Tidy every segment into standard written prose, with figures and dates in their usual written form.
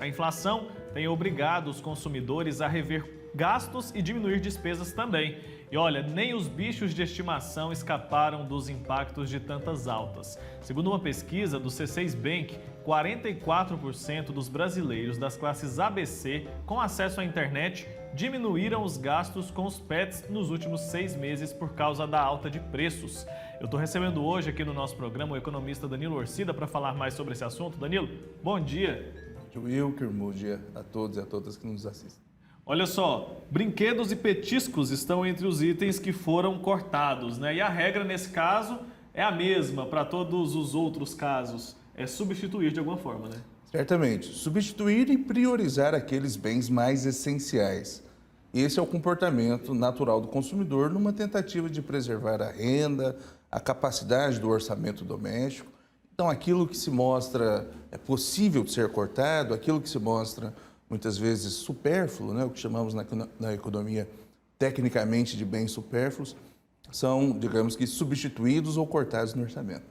A inflação tem obrigado os consumidores a rever gastos e diminuir despesas também. E olha, nem os bichos de estimação escaparam dos impactos de tantas altas. Segundo uma pesquisa do C6 Bank, 44% dos brasileiros das classes ABC com acesso à internet diminuíram os gastos com os pets nos últimos 6 meses por causa da alta de preços. Eu estou recebendo hoje aqui no nosso programa o economista Danilo Orcida para falar mais sobre esse assunto. Danilo, bom dia. Wilker, bom dia a todos e a todas que nos assistem. Olha só, brinquedos e petiscos estão entre os itens que foram cortados, né? E a regra nesse caso é a mesma para todos os outros casos, é substituir de alguma forma, né? Certamente, substituir e priorizar aqueles bens mais essenciais. Esse é o comportamento natural do consumidor numa tentativa de preservar a renda, a capacidade do orçamento doméstico. Então, aquilo que se mostra é possível de ser cortado, aquilo que se mostra muitas vezes supérfluo, né, o que chamamos na economia tecnicamente de bens supérfluos, são, digamos que, substituídos ou cortados no orçamento.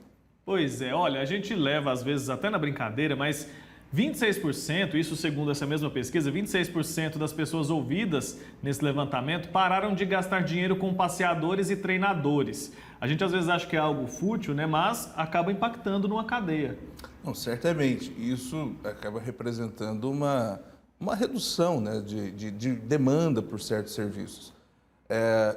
Pois é, olha, a gente leva às vezes até na brincadeira, mas 26%, isso segundo essa mesma pesquisa, 26% das pessoas ouvidas nesse levantamento pararam de gastar dinheiro com passeadores e treinadores. A gente às vezes acha que é algo fútil, né, mas acaba impactando numa cadeia. Não, certamente, isso acaba representando uma redução, né, de demanda por certos serviços.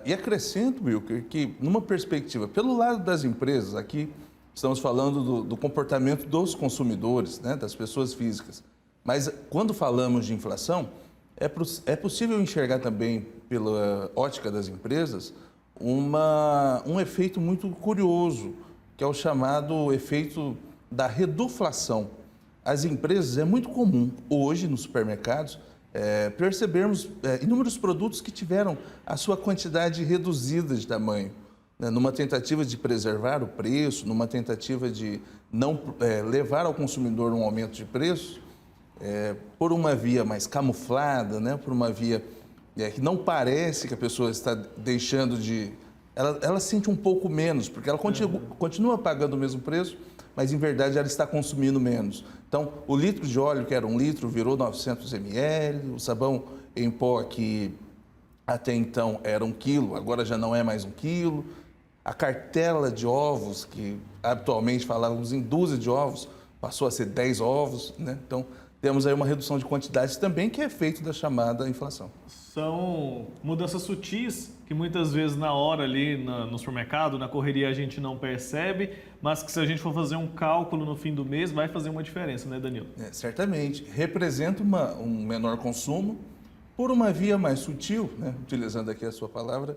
E acrescento, Wilker, que numa perspectiva, pelo lado das empresas, aqui estamos falando do comportamento dos consumidores, né, das pessoas físicas, mas quando falamos de inflação, é possível enxergar também, pela ótica das empresas, um efeito muito curioso, que é o chamado efeito da reduflação. As empresas, é muito comum hoje nos supermercados percebermos inúmeros produtos que tiveram a sua quantidade reduzida de tamanho, né, numa tentativa de preservar o preço, numa tentativa de não levar ao consumidor um aumento de preço, por uma via mais camuflada, né, por uma via que não parece que a pessoa está deixando de... Ela sente um pouco menos, porque ela continua pagando o mesmo preço, mas em verdade ela está consumindo menos. Então, o litro de óleo, que era 1 litro, virou 900 ml, o sabão em pó, que até então era 1 quilo, agora já não é mais 1 quilo. A cartela de ovos, que habitualmente falávamos em dúzia de ovos, passou a ser 10 ovos, né? Então, temos aí uma redução de quantidades também, que é efeito da chamada inflação. São mudanças sutis que muitas vezes na hora ali no supermercado, na correria, a gente não percebe, mas que se a gente for fazer um cálculo no fim do mês, vai fazer uma diferença, né, Danilo? Certamente. Representa um menor consumo por uma via mais sutil, né? Utilizando aqui a sua palavra,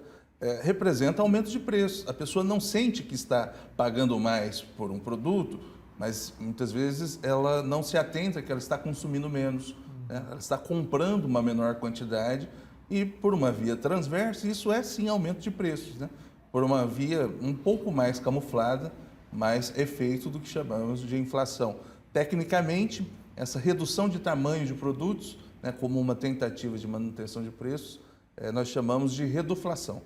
representa aumento de preço. A pessoa não sente que está pagando mais por um produto, mas muitas vezes ela não se atenta que ela está consumindo menos, né? Ela está comprando uma menor quantidade e por uma via transversa, isso é sim aumento de preços, né? Por uma via um pouco mais camuflada, mais efeito do que chamamos de inflação. Tecnicamente, essa redução de tamanho de produtos, né, como uma tentativa de manutenção de preços, nós chamamos de reduflação.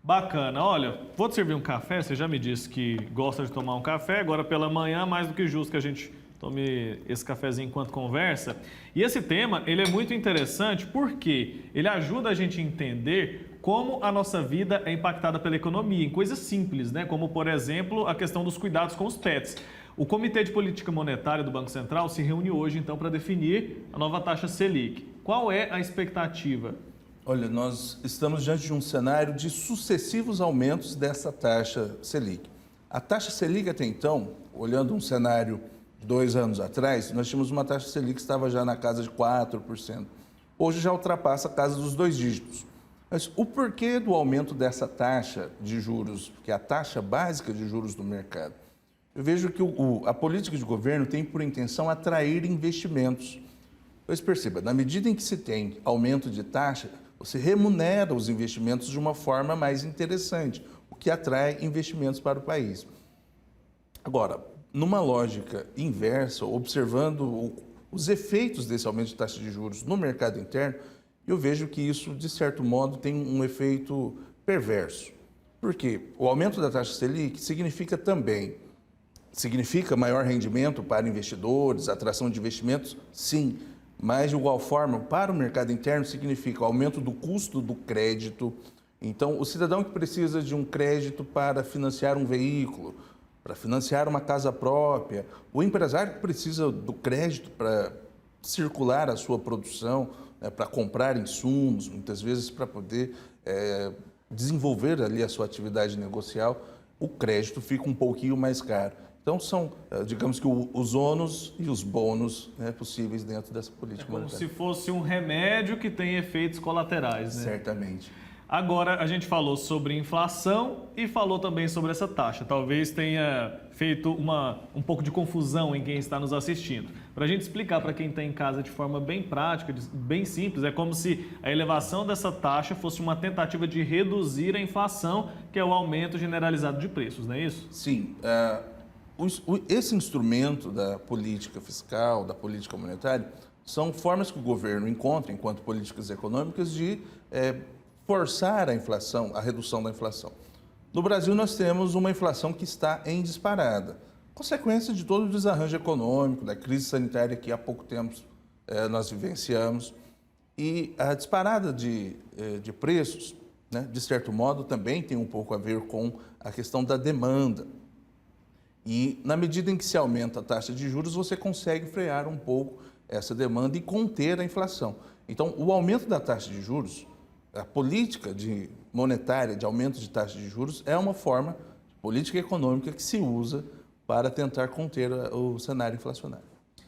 Bacana. Olha, vou te servir um café, você já me disse que gosta de tomar um café, agora pela manhã, mais do que justo que a gente tome esse cafezinho enquanto conversa. E esse tema, ele é muito interessante porque ele ajuda a gente a entender como a nossa vida é impactada pela economia, em coisas simples, né? Como, por exemplo, a questão dos cuidados com os pets. O Comitê de Política Monetária do Banco Central se reúne hoje, então, para definir a nova taxa Selic. Qual é a expectativa? Olha, nós estamos diante de um cenário de sucessivos aumentos dessa taxa Selic. A taxa Selic até então, olhando um cenário de 2 anos atrás, nós tínhamos uma taxa Selic que estava já na casa de 4%. Hoje já ultrapassa a casa dos 2 dígitos. Mas o porquê do aumento dessa taxa de juros, que é a taxa básica de juros do mercado? Eu vejo que a política de governo tem por intenção atrair investimentos. Pois perceba, na medida em que se tem aumento de taxa, você remunera os investimentos de uma forma mais interessante, o que atrai investimentos para o país. Agora, numa lógica inversa, observando os efeitos desse aumento de taxa de juros no mercado interno, eu vejo que isso, de certo modo, tem um efeito perverso. Porque o aumento da taxa Selic significa maior rendimento para investidores, atração de investimentos, sim, mas de igual forma, para o mercado interno significa o aumento do custo do crédito. Então, o cidadão que precisa de um crédito para financiar um veículo, para financiar uma casa própria, o empresário que precisa do crédito para circular a sua produção, né, para comprar insumos, muitas vezes para poder desenvolver ali a sua atividade negocial, o crédito fica um pouquinho mais caro. Então, são, digamos que, os ônus e os bônus, né, possíveis dentro dessa política monetária. Como se fosse um remédio que tem efeitos colaterais, né? Certamente. Agora, a gente falou sobre inflação e falou também sobre essa taxa. Talvez tenha feito um pouco de confusão em quem está nos assistindo. Para a gente explicar para quem está em casa de forma bem prática, bem simples, é como se a elevação dessa taxa fosse uma tentativa de reduzir a inflação, que é o aumento generalizado de preços, não é isso? Sim. Esse instrumento da política fiscal, da política monetária, são formas que o governo encontra, enquanto políticas econômicas, de forçar a inflação, a redução da inflação. No Brasil, nós temos uma inflação que está em disparada, consequência de todo o desarranjo econômico, da crise sanitária que há pouco tempo nós vivenciamos. E a disparada de preços, né, de certo modo, também tem um pouco a ver com a questão da demanda. E na medida em que se aumenta a taxa de juros, você consegue frear um pouco essa demanda e conter a inflação. Então, o aumento da taxa de juros, a política monetária de aumento de taxa de juros é uma forma de política econômica que se usa para tentar conter o cenário inflacionário.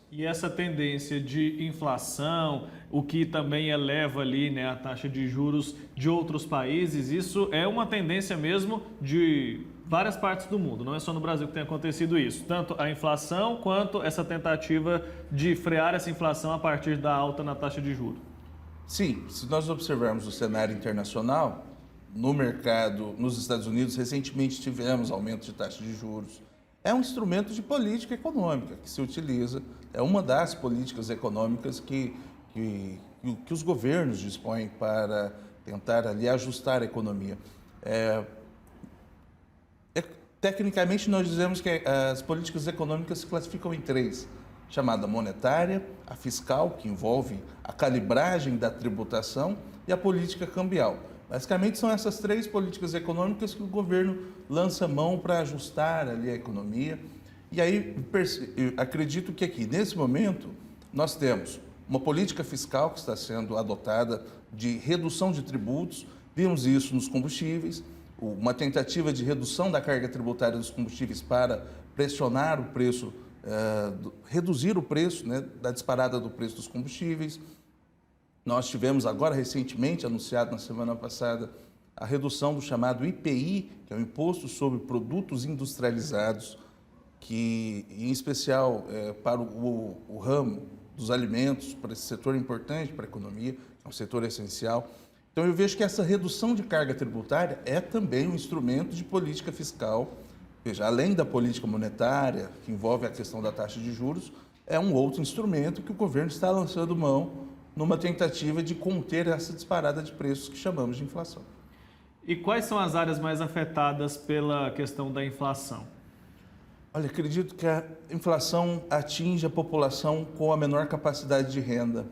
E essa tendência de inflação, o que também eleva ali, né, a taxa de juros de outros países, isso é uma tendência mesmo de várias partes do mundo, não é só no Brasil que tem acontecido isso. Tanto a inflação quanto essa tentativa de frear essa inflação a partir da alta na taxa de juros. Sim, se nós observarmos o cenário internacional, no mercado, nos Estados Unidos, recentemente tivemos aumento de taxa de juros. É um instrumento de política econômica que se utiliza, é uma das políticas econômicas que os governos dispõem para tentar ali ajustar a economia. Tecnicamente, nós dizemos que as políticas econômicas se classificam em três: chamada monetária, a fiscal, que envolve a calibragem da tributação, e a política cambial. Basicamente, são essas três políticas econômicas que o governo lança mão para ajustar ali a economia. E aí, eu acredito que aqui, nesse momento, nós temos uma política fiscal que está sendo adotada de redução de tributos, vimos isso nos combustíveis, uma tentativa de redução da carga tributária dos combustíveis para pressionar o preço, reduzir o preço, né, da disparada do preço dos combustíveis. Nós tivemos agora recentemente, anunciado na semana passada, a redução do chamado IPI, que é o Imposto sobre Produtos Industrializados, que em especial para o ramo dos alimentos, para esse setor importante para a economia, é um setor essencial. Então eu vejo que essa redução de carga tributária é também um instrumento de política fiscal. Veja, além da política monetária, que envolve a questão da taxa de juros, é um outro instrumento que o governo está lançando mão numa tentativa de conter essa disparada de preços que chamamos de inflação. E quais são as áreas mais afetadas pela questão da inflação? Olha, acredito que a inflação atinge a população com a menor capacidade de renda,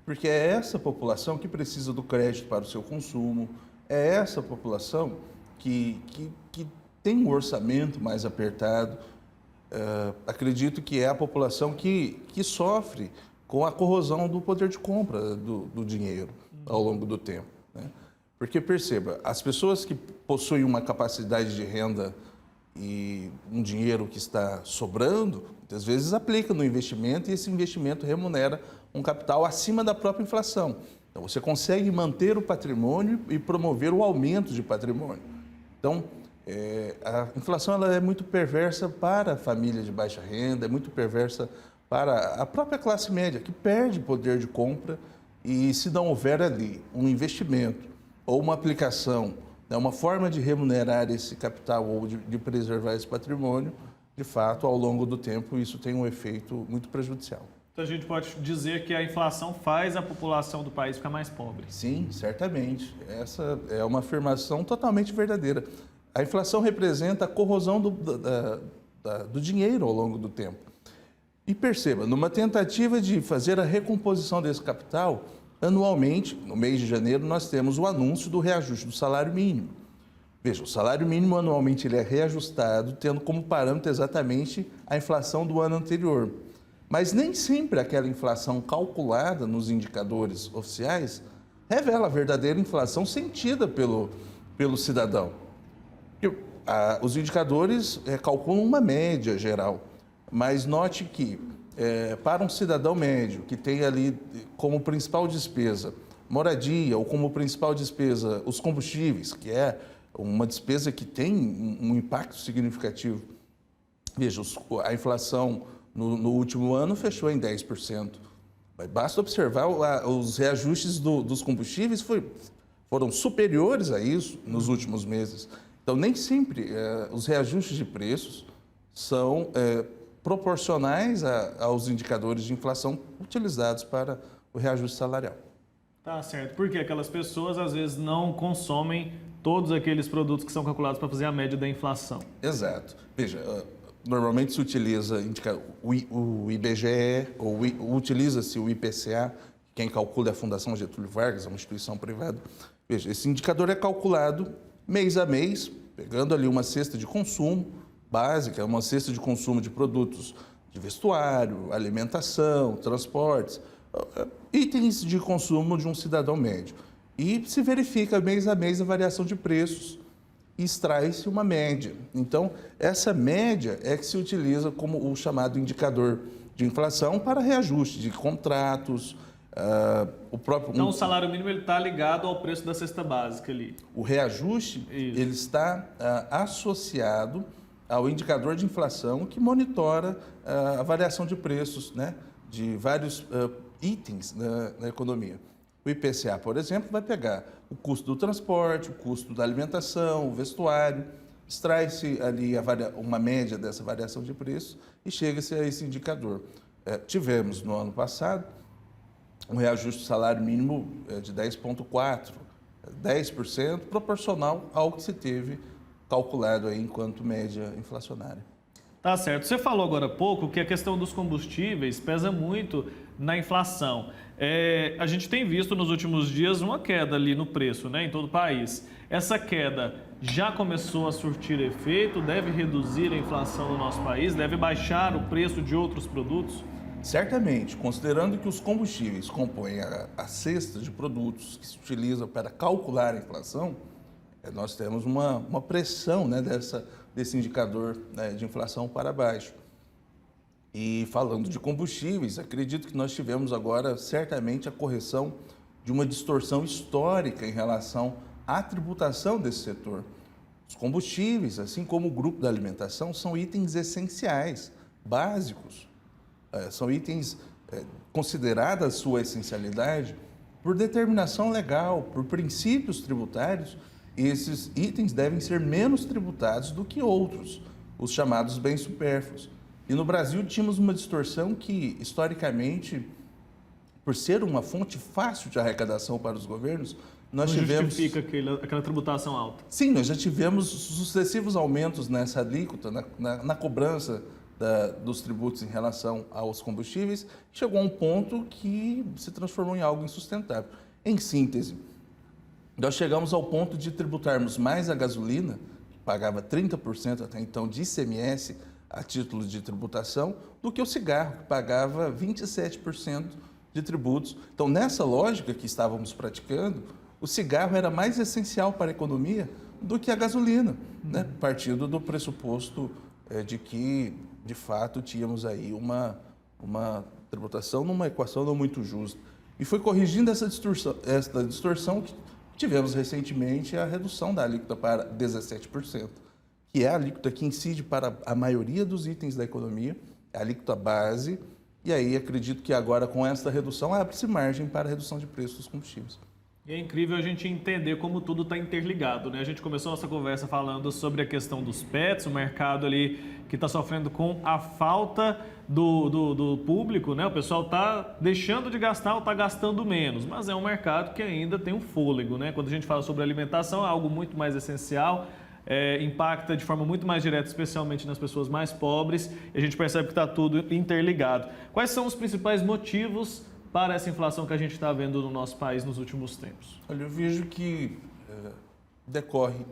porque é essa população que precisa do crédito para o seu consumo, é essa população que tem um orçamento mais apertado. Acredito que é a população que sofre com a corrosão do poder de compra do dinheiro ao longo do tempo, né? Porque, perceba, as pessoas que possuem uma capacidade de renda e um dinheiro que está sobrando, muitas vezes aplicam no investimento e esse investimento remunera um capital acima da própria inflação. Então, você consegue manter o patrimônio e promover o aumento de patrimônio. Então, a inflação ela é muito perversa para a família de baixa renda, é muito perversa para a própria classe média, que perde poder de compra, e se não houver ali um investimento ou uma aplicação, né, uma forma de remunerar esse capital ou de preservar esse patrimônio, de fato, ao longo do tempo, isso tem um efeito muito prejudicial. Então a gente pode dizer que a inflação faz a população do país ficar mais pobre. Sim, certamente. Essa é uma afirmação totalmente verdadeira. A inflação representa a corrosão do dinheiro ao longo do tempo. E perceba, numa tentativa de fazer a recomposição desse capital, anualmente, no mês de janeiro, nós temos o anúncio do reajuste do salário mínimo. Veja, o salário mínimo anualmente ele é reajustado, tendo como parâmetro exatamente a inflação do ano anterior. Mas nem sempre aquela inflação calculada nos indicadores oficiais revela a verdadeira inflação sentida pelo cidadão. Os indicadores calculam uma média geral, mas note que para um cidadão médio que tem ali como principal despesa moradia ou como principal despesa os combustíveis, que é uma despesa que tem um impacto significativo. Veja, a inflação no último ano fechou em 10%. Basta observar os reajustes dos combustíveis foram superiores a isso nos últimos meses. Então, nem sempre os reajustes de preços são proporcionais aos indicadores de inflação utilizados para o reajuste salarial. Tá certo, porque aquelas pessoas às vezes não consomem todos aqueles produtos que são calculados para fazer a média da inflação. Exato. Veja, normalmente se utiliza o IBGE ou utiliza-se o IPCA, quem calcula é a Fundação Getúlio Vargas, é uma instituição privada. Veja, esse indicador é calculado mês a mês, pegando ali uma cesta de consumo básica, uma cesta de consumo de produtos de vestuário, alimentação, transportes, itens de consumo de um cidadão médio. E se verifica mês a mês a variação de preços e extrai-se uma média. Então, essa média é que se utiliza como o chamado indicador de inflação para reajuste de contratos, Então, o salário mínimo está ligado ao preço da cesta básica ali. O reajuste ele está associado ao indicador de inflação que monitora a variação de preços, né, de vários itens na economia. O IPCA, por exemplo, vai pegar o custo do transporte, o custo da alimentação, o vestuário, extrai-se ali uma média dessa variação de preços e chega-se a esse indicador. Tivemos no ano passado um reajuste do salário mínimo de 10,4%, 10%, proporcional ao que se teve calculado aí enquanto média inflacionária. Tá certo. Você falou agora há pouco que a questão dos combustíveis pesa muito na inflação. A gente tem visto nos últimos dias uma queda ali no preço, né, em todo o país. Essa queda já começou a surtir efeito? Deve reduzir a inflação no nosso país? Deve baixar o preço de outros produtos? Certamente, considerando que os combustíveis compõem a cesta de produtos que se utilizam para calcular a inflação, nós temos uma pressão, né, desse indicador, né, de inflação para baixo. E falando de combustíveis, acredito que nós tivemos agora certamente a correção de uma distorção histórica em relação à tributação desse setor. Os combustíveis, assim como o grupo da alimentação, são itens essenciais, básicos. São itens considerados a sua essencialidade por determinação legal, por princípios tributários. Esses itens devem ser menos tributados do que outros, os chamados bens supérfluos. E no Brasil tínhamos uma distorção que, historicamente, por ser uma fonte fácil de arrecadação para os governos, nós tivemos... justifica aquela tributação alta. Sim, nós já tivemos sucessivos aumentos nessa alíquota, na cobrança dos tributos em relação aos combustíveis, chegou a um ponto que se transformou em algo insustentável. Em síntese, nós chegamos ao ponto de tributarmos mais a gasolina, que pagava 30% até então de ICMS a título de tributação, do que o cigarro, que pagava 27% de tributos. Então, nessa lógica que estávamos praticando, o cigarro era mais essencial para a economia do que a gasolina, né? Partindo do pressuposto de que, de fato, tínhamos aí uma tributação numa equação não muito justa. E foi corrigindo essa distorção que tivemos recentemente a redução da alíquota para 17%, que é a alíquota que incide para a maioria dos itens da economia, a alíquota base, e aí acredito que agora com esta redução abre-se margem para a redução de preços dos combustíveis. E é incrível a gente entender como tudo está interligado, né? A gente começou nossa conversa falando sobre a questão dos pets, o mercado ali que está sofrendo com a falta do público, né? O pessoal está deixando de gastar ou está gastando menos, mas é um mercado que ainda tem um fôlego, né? Quando a gente fala sobre alimentação, é algo muito mais essencial. impacta de forma muito mais direta, especialmente nas pessoas mais pobres, e a gente percebe que está tudo interligado. Quais são os principais motivos para essa inflação que a gente está vendo no nosso país nos últimos tempos? Olha, eu vejo que decorre,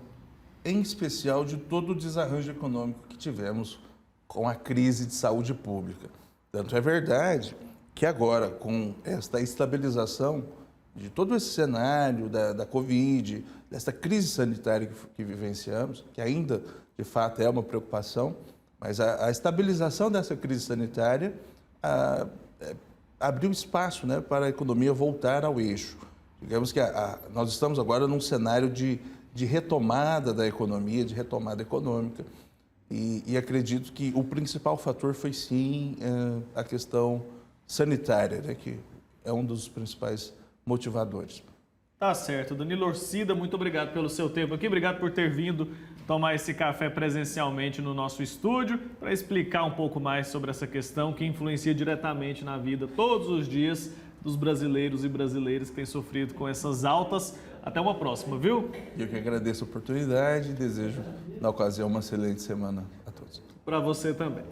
em especial, de todo o desarranjo econômico que tivemos com a crise de saúde pública. Tanto é verdade que agora, com esta estabilização de todo esse cenário da Covid, dessa crise sanitária que vivenciamos, que ainda, de fato, é uma preocupação, mas a estabilização dessa crise sanitária abriu espaço, né, para a economia voltar ao eixo. Digamos que nós estamos agora num cenário de retomada da economia, de retomada econômica, e acredito que o principal fator foi, sim, a questão sanitária, né, que é um dos principais motivadores. Tá certo. Danilo Orcida, muito obrigado pelo seu tempo aqui, obrigado por ter vindo tomar esse café presencialmente no nosso estúdio para explicar um pouco mais sobre essa questão que influencia diretamente na vida todos os dias dos brasileiros e brasileiras que têm sofrido com essas altas. Até uma próxima, viu? Eu que agradeço a oportunidade e desejo, na ocasião, uma excelente semana a todos. Para você também.